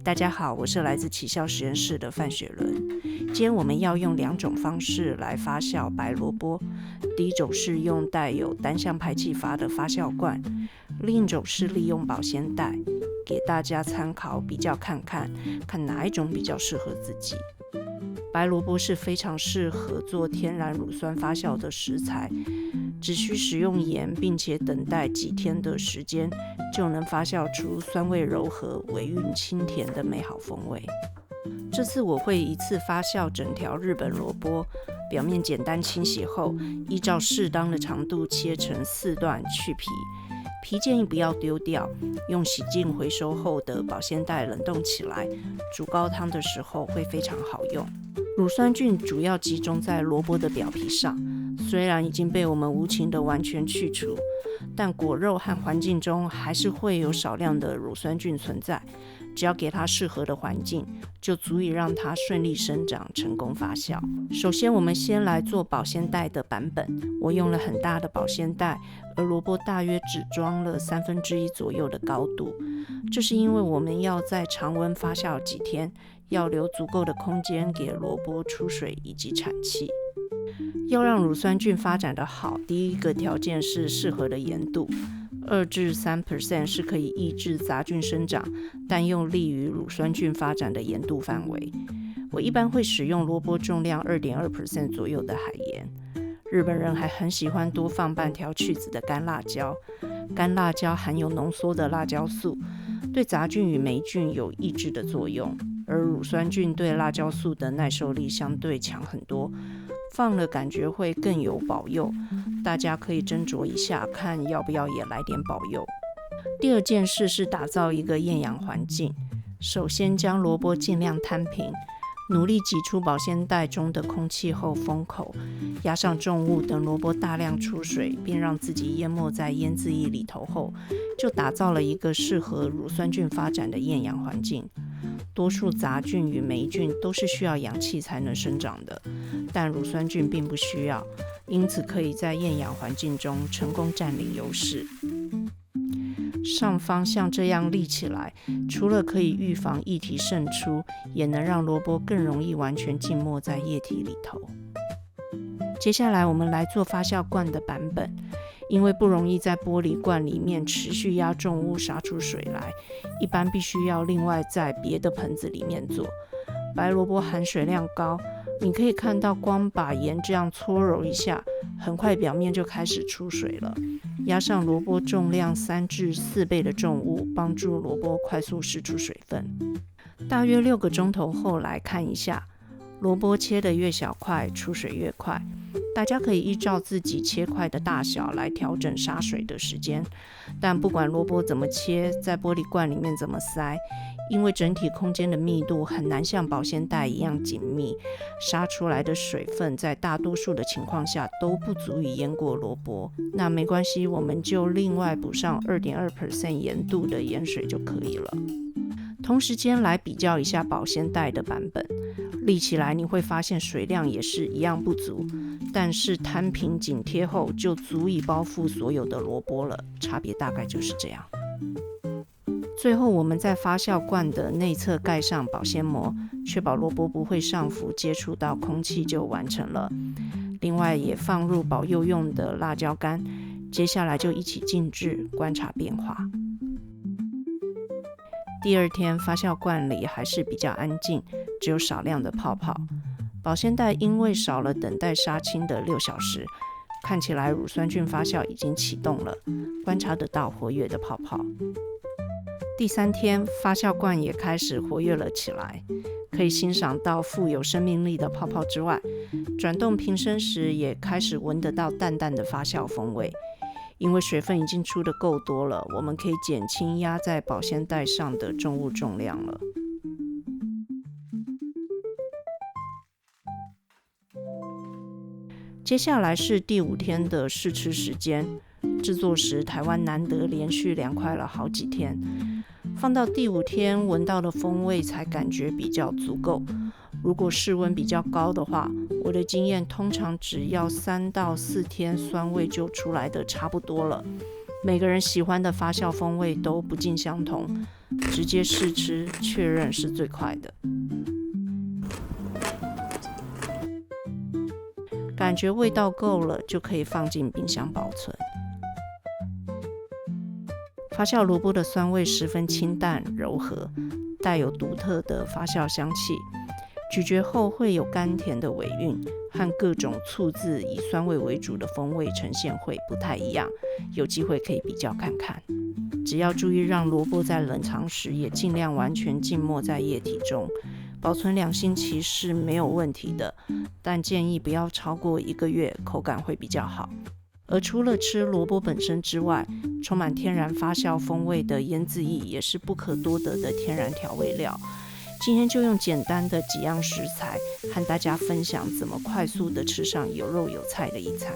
大家好，我是来自奇效实验室的范雪伦。今天我们要用2种方式来发酵白萝卜。第一种是用带有单向排气阀的发酵罐，另一种是利用保鲜袋，给大家参考比较看哪一种比较适合自己。白萝卜是非常适合做天然乳酸发酵的食材，只需使用盐，并且等待几天的时间，就能发酵出酸味柔和、尾韵清甜的美好风味。这次我会一次发酵整条日本萝卜，表面简单清洗后，依照适当的长度切成4段去皮。皮建议不要丢掉，用洗净回收后的保鲜袋冷冻起来，煮高汤的时候会非常好用。乳酸菌主要集中在萝卜的表皮上，虽然已经被我们无情的完全去除，但果肉和环境中还是会有少量的乳酸菌存在。只要给它适合的环境，就足以让它顺利生长、成功发酵。首先，我们先来做保鲜袋的版本。我用了很大的保鲜袋，而萝卜大约只装了1/3左右的高度。这是因为我们要在常温发酵几天，要留足够的空间给萝卜出水以及产气。要让乳酸菌发展得好，第一个条件是适合的盐度。2至3% 是可以抑制杂菌生长，但又利于乳酸菌发展的盐度范围。我一般会使用萝卜重量 2.2% 左右的海盐。日本人还很喜欢多放半条去籽的干辣椒。干辣椒含有浓缩的辣椒素，对杂菌与霉菌有抑制的作用，而乳酸菌对辣椒素的耐受力相对强很多，放了感觉会更有保佑。大家可以斟酌一下，看要不要也来点保佑。第二件事是打造一个厌氧环境。首先将萝卜尽量摊平，努力挤出保鲜袋中的空气后封口，压上重物，等萝卜大量出水，并让自己淹没在腌渍液里头后，就打造了一个适合乳酸菌发展的厌氧环境。多数杂菌与霉菌都是需要氧气才能生长的，但乳酸菌并不需要，因此可以在厌氧环境中成功占领优势。上方像这样立起来，除了可以预防液体渗出，也能让萝卜更容易完全浸没在液体里头。接下来我们来做发酵罐的版本。因为不容易在玻璃罐里面持续压重物杀出水来，一般必须要另外在别的盆子里面做。白萝卜含水量高，你可以看到光把盐这样搓揉一下，很快表面就开始出水了。压上萝卜重量3至4倍的重物，帮助萝卜快速释出水分。大约6个钟头后来看一下，萝卜切得越小块，出水越快。大家可以依照自己切块的大小来调整杀水的时间，但不管萝卜怎么切，在玻璃罐里面怎么塞，因为整体空间的密度很难像保鲜袋一样紧密，杀出来的水分在大多数的情况下都不足以淹过萝卜。那没关系，我们就另外补上 2.2% 盐度的盐水就可以了。同时间来比较一下保鲜袋的版本，立起来你会发现水量也是一样不足，但是摊平紧贴后就足以包覆所有的萝卜了，差别大概就是这样。最后我们在发酵罐的内侧盖上保鲜膜，确保萝卜不会上浮接触到空气就完成了。另外也放入保佑用的辣椒干，接下来就一起静置观察变化。第二天发酵罐里还是比较安静，只有少量的泡泡。保鲜袋因为少了等待杀青的6小时，看起来乳酸菌发酵已经启动了，观察得到活跃的泡泡。第3天发酵罐也开始活跃了起来，可以欣赏到富有生命力的泡泡之外，转动瓶身时也开始闻得到淡淡的发酵风味。因为水分已经出得够多了，我们可以减轻压在保鲜袋上的重物重量了。接下来是第5天的试吃时间，制作时台湾难得连续凉快了好几天，放到第5天闻到的风味才感觉比较足够。如果室温比较高的话，我的经验通常只要3到4天酸味就出来的差不多了。每个人喜欢的发酵风味都不尽相同，直接试吃确认是最快的。感觉味道够了，就可以放进冰箱保存。发酵萝卜的酸味十分清淡柔和，带有独特的发酵香气，咀嚼后会有甘甜的尾韵，和各种醋渍以酸味为主的风味呈现会不太一样，有机会可以比较看看。只要注意让萝卜在冷藏时也尽量完全浸没在液体中，保存2星期是没有问题的，但建议不要超过1个月，口感会比较好。而除了吃萝卜本身之外，充满天然发酵风味的腌制液也是不可多得的天然调味料。今天就用简单的几样食材和大家分享怎么快速的吃上有肉有菜的一餐。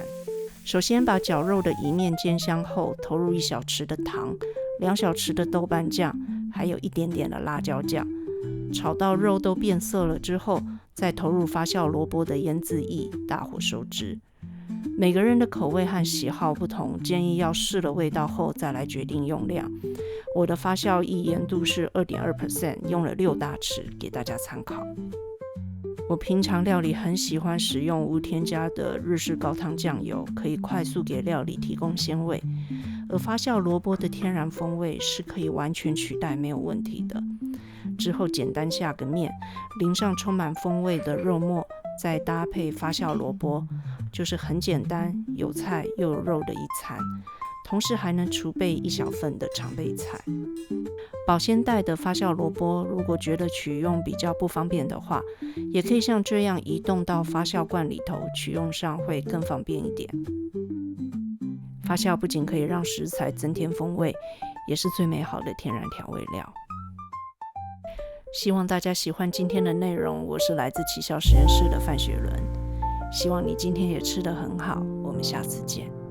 首先把绞肉的一面煎香后，投入1小匙的糖、2小匙的豆瓣酱，还有一点点的辣椒酱。炒到肉都变色了之后，再投入发酵萝卜的腌制液，大火收汁。每个人的口味和喜好不同，建议要试了味道后再来决定用量。我的发酵液盐度是 2.2%， 用了6大匙，给大家参考。我平常料理很喜欢使用无添加的日式高汤酱油，可以快速给料理提供鲜味，而发酵萝卜的天然风味是可以完全取代没有问题的。之后简单下个面，淋上充满风味的肉末，再搭配发酵萝卜，就是很简单，有菜又有肉的一餐，同时还能储备1小份的常备菜。保鲜袋的发酵萝卜，如果觉得取用比较不方便的话，也可以像这样移动到发酵罐里头，取用上会更方便一点。发酵不仅可以让食材增添风味，也是最美好的天然调味料。希望大家喜欢今天的内容，我是来自奇效实验室的范雪伦，希望你今天也吃得很好，我们下次见。